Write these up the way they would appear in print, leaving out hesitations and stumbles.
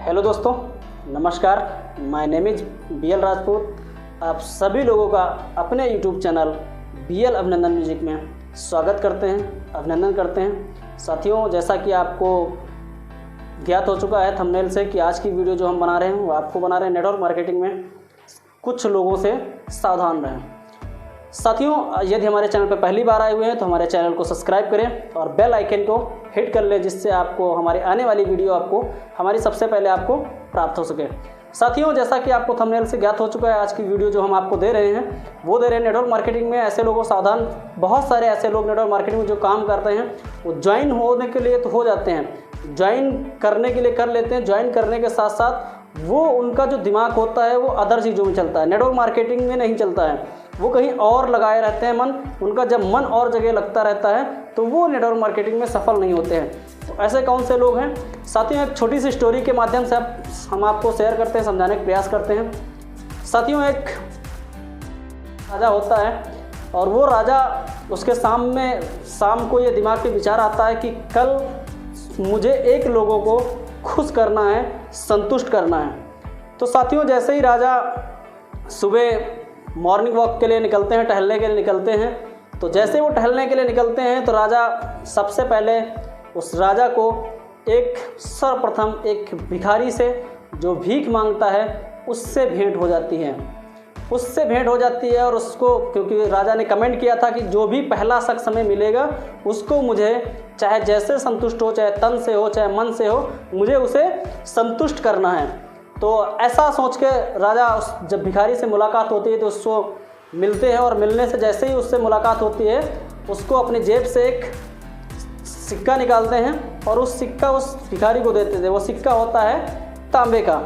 Hello दोस्तों, नमस्कार। My name is BL Rajput. आप सभी लोगों का अपने यूट्यूब चैनल BL अभिनंदन म्यूजिक में स्वागत करते हैं, अभिनंदन करते हैं। साथियों, जैसा कि आपको ज्ञात हो चुका है थंबनेल से कि आज की वीडियो जो हम बना रहे हैं वो आपको बना रहे हैं नेटवर्क मार्केटिंग में कुछ लोगों से सावधान रहें। साथियों, यदि हमारे चैनल पर पहली बार आए हुए हैं तो हमारे चैनल को सब्सक्राइब करें और बेल आइकन को हिट कर लें, जिससे आपको हमारी आने वाली वीडियो हमारी सबसे पहले आपको प्राप्त हो सके। साथियों, जैसा कि आपको थंबनेल से ज्ञात हो चुका है, आज की वीडियो जो हम आपको दे रहे हैं वो दे रहे हैं नेटवर्क मार्केटिंग में ऐसे लोगों सावधान। बहुत सारे ऐसे लोग नेटवर्क मार्केटिंग में जो काम करते हैं वो ज्वाइन होने के लिए तो हो जाते हैं, ज्वाइन करने के लिए कर लेते हैं। ज्वाइन करने के साथ साथ वो उनका जो दिमाग होता है वो अदर चीज़ों में चलता है, नेटवर्क मार्केटिंग में नहीं चलता है। वो कहीं और लगाए रहते हैं मन, उनका जब मन और जगह लगता रहता है तो वो नेटवर्क मार्केटिंग में सफल नहीं होते हैं। तो ऐसे कौन से लोग हैं? साथियों, एक छोटी सी स्टोरी के माध्यम से हम आपको शेयर करते हैं, समझाने का प्रयास करते हैं। साथियों, एक राजा होता है और वो राजा, उसके शाम को ये दिमाग पे विचार आता है कि कल मुझे एक लोगों को खुश करना है, संतुष्ट करना है। तो साथियों, जैसे ही राजा सुबह मॉर्निंग वॉक के लिए निकलते हैं, टहलने के लिए निकलते हैं, तो जैसे वो टहलने के लिए निकलते हैं तो राजा सबसे पहले उस राजा को सर्वप्रथम एक भिखारी से जो भीख मांगता है उससे भेंट हो जाती है। और उसको, क्योंकि राजा ने कमेंट किया था कि जो भी पहला शख्स हमें मिलेगा उसको मुझे चाहे जैसे संतुष्ट हो, चाहे तन से हो चाहे मन से हो, मुझे उसे संतुष्ट करना है। तो ऐसा सोच के राजा जब भिखारी से मुलाकात होती है तो उसको मिलते हैं, और मिलने से जैसे ही उससे मुलाकात होती है उसको अपनी जेब से एक सिक्का निकालते हैं और उस सिक्का उस भिखारी को देते थे। वो सिक्का होता है तांबे का।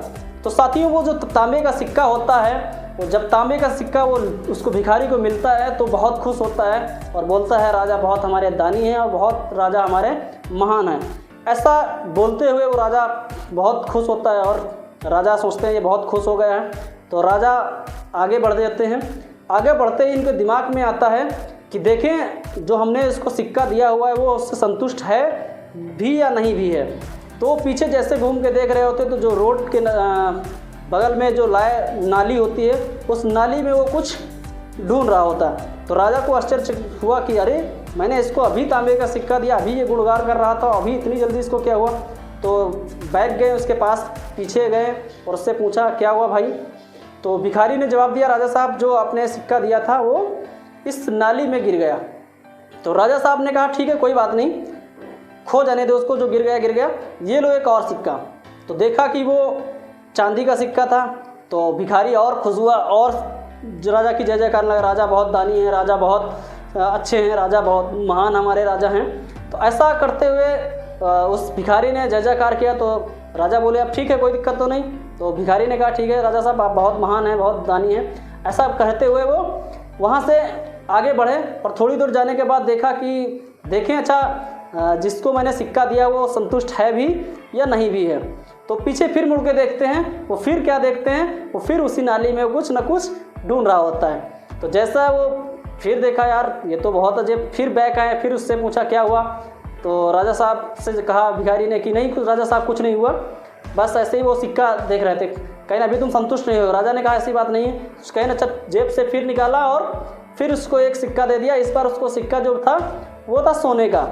तो साथियों, वो जो तांबे का सिक्का होता है, वो जब तांबे का सिक्का वो उसको भिखारी को मिलता है तो बहुत खुश होता है और बोलता है राजा बहुत हमारे दानी हैं और बहुत राजा हमारे महान हैं। ऐसा बोलते हुए वो राजा बहुत खुश होता है और राजा सोचते हैं ये बहुत खुश हो गया है। तो राजा आगे बढ़ जाते हैं। आगे बढ़ते ही इनके दिमाग में आता है कि देखें जो हमने इसको सिक्का दिया हुआ है वो उससे संतुष्ट है भी या नहीं भी है। तो पीछे जैसे घूम के देख रहे होते तो जो रोड के बगल में जो नाली होती है उस नाली में वो कुछ ढूंढ रहा होता है। तो राजा को आश्चर्य हुआ कि अरे, मैंने इसको अभी तांबे का सिक्का दिया, अभी ये गुणगान कर रहा था, अभी इतनी जल्दी इसको क्या हुआ? तो बैठ गए उसके पास, पीछे गए और उससे पूछा क्या हुआ भाई? तो भिखारी ने जवाब दिया, राजा साहब जो आपने सिक्का दिया था वो इस नाली में गिर गया। तो राजा साहब ने कहा ठीक है, कोई बात नहीं, खो जाने दो उसको, जो गिर गया, ये लो एक और सिक्का। तो देखा कि वो चांदी का सिक्का था। तो भिखारी और खुश हुआ और राजा की जय जयकार लगा, राजा बहुत दानी है, राजा बहुत अच्छे हैं, राजा बहुत महान हमारे राजा हैं। तो ऐसा करते हुए उस भिखारी ने जय जयकार किया। तो राजा बोले अब ठीक है, कोई दिक्कत तो नहीं। तो भिखारी ने कहा ठीक है राजा साहब, आप बहुत महान हैं, बहुत दानी हैं। ऐसा कहते हुए वो वहाँ से आगे बढ़े और थोड़ी दूर जाने के बाद देखा कि देखें अच्छा जिसको मैंने सिक्का दिया वो संतुष्ट है भी या नहीं भी है। तो पीछे फिर मुड़ के देखते हैं, वो फिर क्या देखते हैं, वो फिर उसी नाली में कुछ न कुछ ढूंढ रहा होता है। तो जैसा वो फिर देखा यार ये तो बहुत अजीब, फिर बैक आए, फिर उससे पूछा क्या हुआ? तो राजा साहब से कहा भिखारी ने कि नहीं कुछ राजा साहब, कुछ नहीं हुआ, बस ऐसे ही वो सिक्का देख रहे थे। कहीं अभी तुम संतुष्ट नहीं हो? राजा ने कहा ऐसी बात नहीं है। कहीं अच्छा जेब से फिर निकाला और फिर उसको एक सिक्का दे दिया। इस बार उसको सिक्का जो था वो था सोने का।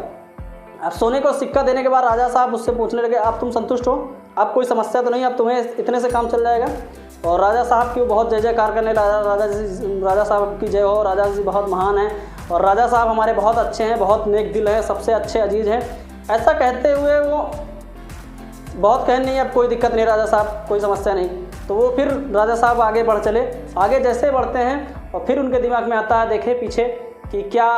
अब सोने को सिक्का देने के बाद राजा साहब उससे पूछने लगे आप तुम संतुष्ट हो? आप कोई समस्या तो नहीं, अब तुम्हें इतने से काम चल जाएगा? और राजा साहब की वो बहुत जय जयकार करने लगा, राजा साहब की जय हो, राजा जी बहुत महान हैं और राजा साहब हमारे बहुत अच्छे हैं, बहुत नेक दिल हैं, सबसे अच्छे अजीज़ हैं। ऐसा कहते हुए वो बहुत कहने नहीं, अब कोई दिक्कत नहीं राजा साहब, कोई समस्या नहीं। तो वो फिर राजा साहब आगे बढ़ चले। आगे जैसे बढ़ते हैं और फिर उनके दिमाग में आता है देखे पीछे कि क्या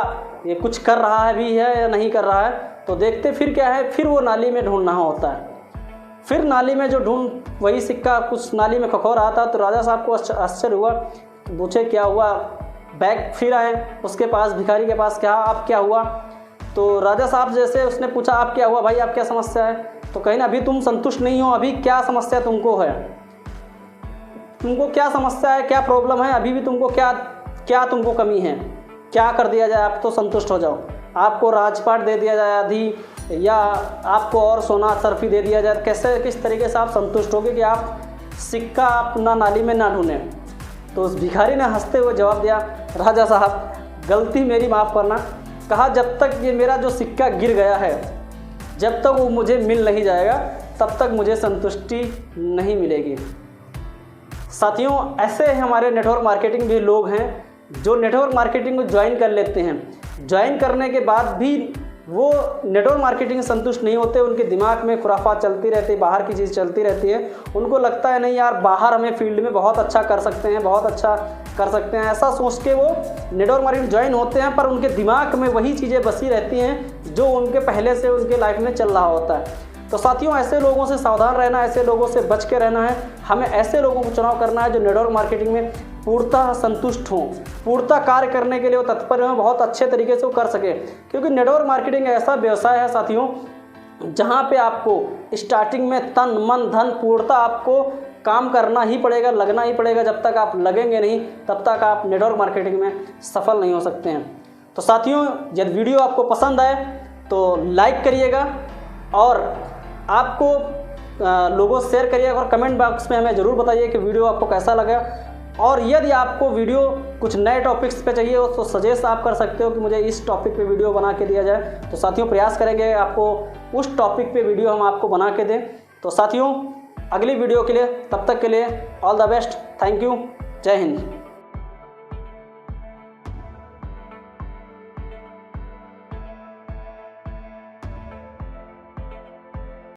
ये कुछ कर रहा है भी है या नहीं कर रहा है। तो देखते फिर क्या है, फिर वो नाली में ढूंढना होता है। फिर नाली में जो वही सिक्का कुछ नाली में खखो रहा था। तो राजा साहब को आश्चर्य हुआ, पूछे क्या हुआ? बैग फिर आए उसके पास, भिखारी के पास, क्या आप क्या हुआ? तो राजा साहब जैसे उसने पूछा आप क्या हुआ भाई, आप क्या समस्या है? तो कहीं ना अभी तुम संतुष्ट नहीं हो, अभी क्या समस्या तुमको है, तुमको क्या समस्या है, क्या प्रॉब्लम है, अभी भी तुमको क्या तुमको कमी है, क्या कर दिया जाए आप तो संतुष्ट हो जाओ? आपको राजपाट दे दिया जाए, आधी या आपको और सोना सरफी दे दिया जाए, कैसे किस तरीके से आप संतुष्ट होगे कि आप सिक्का अपना नाली में ना ढूंढें। तो उस भिखारी ने हंसते हुए जवाब दिया, राजा साहब गलती मेरी माफ़ करना। कहा जब तक ये मेरा जो सिक्का गिर गया है, जब तक वो मुझे मिल नहीं जाएगा तब तक मुझे संतुष्टि नहीं मिलेगी। साथियों, ऐसे हमारे नेटवर्क मार्केटिंग भी लोग हैं जो नेटवर्क मार्केटिंग को ज्वाइन कर लेते हैं। ज्वाइन करने के बाद भी वो नेटवर्क मार्केटिंग संतुष्ट नहीं होते, उनके दिमाग में खुराफात चलती रहती है, बाहर की चीज़ चलती रहती है। उनको लगता है नहीं यार, बाहर हमें फील्ड में बहुत अच्छा कर सकते हैं, बहुत अच्छा कर सकते हैं, ऐसा सोच के वो नेटवर्क मार्केटिंग ज्वाइन होते हैं, पर उनके दिमाग में वही चीज़ें बसी रहती हैं जो उनके पहले से उनके लाइफ में चल रहा होता है। तो साथियों, ऐसे लोगों से सावधान रहना, ऐसे लोगों से बच के रहना है। हमें ऐसे लोगों को चुनाव करना है जो नेटवर्क मार्केटिंग में पूर्णतः संतुष्ट हों, पूर्णतः कार्य करने के लिए वो तत्पर हों, बहुत अच्छे तरीके से वो कर सके। क्योंकि नेटवर्क मार्केटिंग ऐसा व्यवसाय है साथियों, जहाँ पे आपको स्टार्टिंग में तन मन धन पूर्णतः आपको काम करना ही पड़ेगा, लगना ही पड़ेगा। जब तक आप लगेंगे नहीं तब तक आप नेटवर्क मार्केटिंग में सफल नहीं हो सकते हैं। तो साथियों, यदि वीडियो आपको पसंद आए तो लाइक करिएगा और आपको लोगों शेयर करिएगा और कमेंट बॉक्स में हमें ज़रूर बताइए कि वीडियो आपको कैसा लगा। और यदि आपको वीडियो कुछ नए टॉपिक्स पे चाहिए हो तो सजेस्ट आप कर सकते हो कि मुझे इस टॉपिक पे वीडियो बना के दिया जाए। तो साथियों, प्रयास करेंगे आपको उस टॉपिक पे वीडियो हम आपको बना के दें। तो साथियों, अगली वीडियो के लिए, तब तक के लिए all the best. Thank you. जय हिंद।